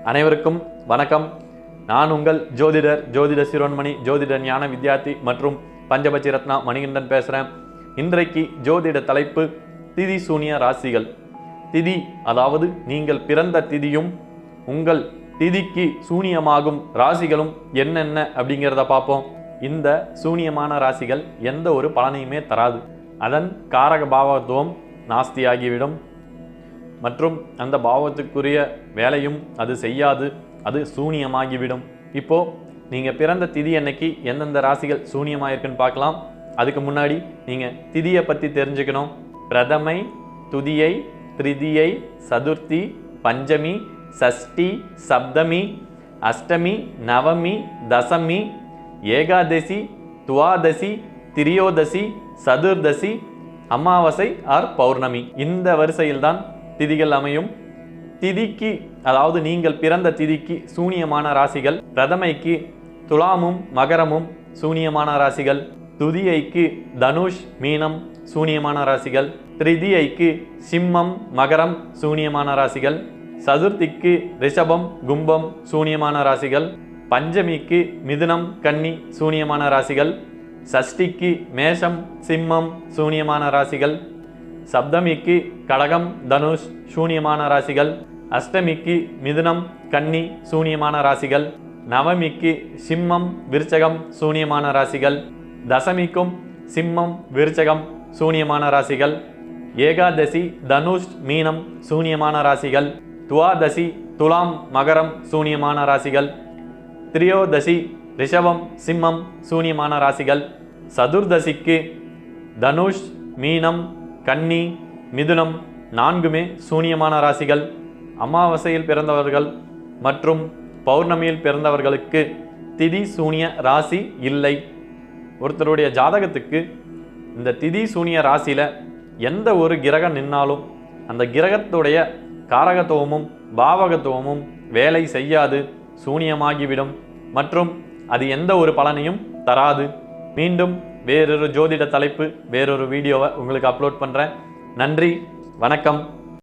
அனைவருக்கும் வணக்கம். நான் உங்கள் ஜோதிட சிரோன்மணி, ஜோதிட ஞான வித்யார்த்தி மற்றும் பஞ்சபட்சி ரத்னா மணிகண்டன் பேசுகிறேன். இன்றைக்கு ஜோதிட தலைப்பு திதி சூனிய ராசிகள். திதி அதாவது நீங்கள் பிறந்த திதியும் உங்கள் திதிக்கு சூனியமாகும் ராசிகளும் என்னென்ன அப்படிங்கிறத பார்ப்போம். இந்த சூனியமான ராசிகள் எந்த ஒரு பலனையுமே தராது. அதன் காரக பாவத்துவம் நாஸ்தியாகிவிடும் மற்றும் அந்த பாவத்துக்குரிய வேலையும் அது செய்யாது, அது சூனியமாகிவிடும். இப்போ நீங்க பிறந்த திதி அன்னைக்கு எந்தெந்த ராசிகள் சூனியமாயிருக்குன்னு பார்க்கலாம். அதுக்கு முன்னாடி நீங்க திதியை பத்தி தெரிஞ்சுக்கணும். பிரதமை, துதியை, திரிதியை, சதுர்த்தி, பஞ்சமி, சஷ்டி, சப்தமி, அஷ்டமி, நவமி, தசமி, ஏகாதசி, துவாதசி, திரியோதசி, சதுர்தசி, அமாவாசை ஆர் பௌர்ணமி. இந்த வரிசையில்தான் திதிகள் அமையும். திதிக்கு அதாவது நீங்கள் பிறந்த திதிக்கு சூனியமான ராசிகள்: பிரதமைக்கு துலாமும் மகரமும் சூனியமான ராசிகள், துதியைக்கு தனுஷ் மீனம் சூனியமான ராசிகள், திரிதியைக்கு சிம்மம் மகரம் சூனியமான ராசிகள், சதுர்த்திக்கு ரிஷபம் கும்பம் சூனியமான ராசிகள், பஞ்சமிக்கு மிதுனம் கன்னி சூனியமான ராசிகள், சஷ்டிக்கு மேஷம் சிம்மம் சூனியமான ராசிகள், சப்தமிக்கு கடகம் தனுஷ் சூனியமான ராசிகள், அஷ்டமிக்கு மிதுனம் கன்னி சூனியமான ராசிகள், நவமிக்கு சிம்மம் விருச்சகம் சூனியமான ராசிகள், தசமிக்கும் சிம்மம் விருச்சகம் சூனியமான ராசிகள், ஏகாதசி தனுஷ் மீனம் சூனியமான ராசிகள், துவாதசி துலாம் மகரம் சூனியமான ராசிகள், திரியோதசி ரிஷபம் சிம்மம் சூனியமான ராசிகள், சதுர்தசிக்கு தனுஷ் மீனம் கன்னி மிதுனம் நான்குமே சூனியமான ராசிகள். அமாவாசையில் பிறந்தவர்கள் மற்றும் பௌர்ணமியில் பிறந்தவர்களுக்கு திதி சூனிய ராசி இல்லை. ஒருத்தருடைய ஜாதகத்துக்கு இந்த திதி சூனிய ராசியில எந்த ஒரு கிரகம் நின்னாலும் அந்த கிரகத்துடைய காரகத்துவமும் பாவகத்துவமும் வேலை செய்யாது, சூனியமாகிவிடும் மற்றும் அது எந்த ஒரு பலனையும் தராது. மீண்டும் வேறொரு ஜோதிட தலைப்பு, வேறொரு வீடியோவை உங்களுக்கு அப்லோட் பண்ணுறேன். நன்றி, வணக்கம்.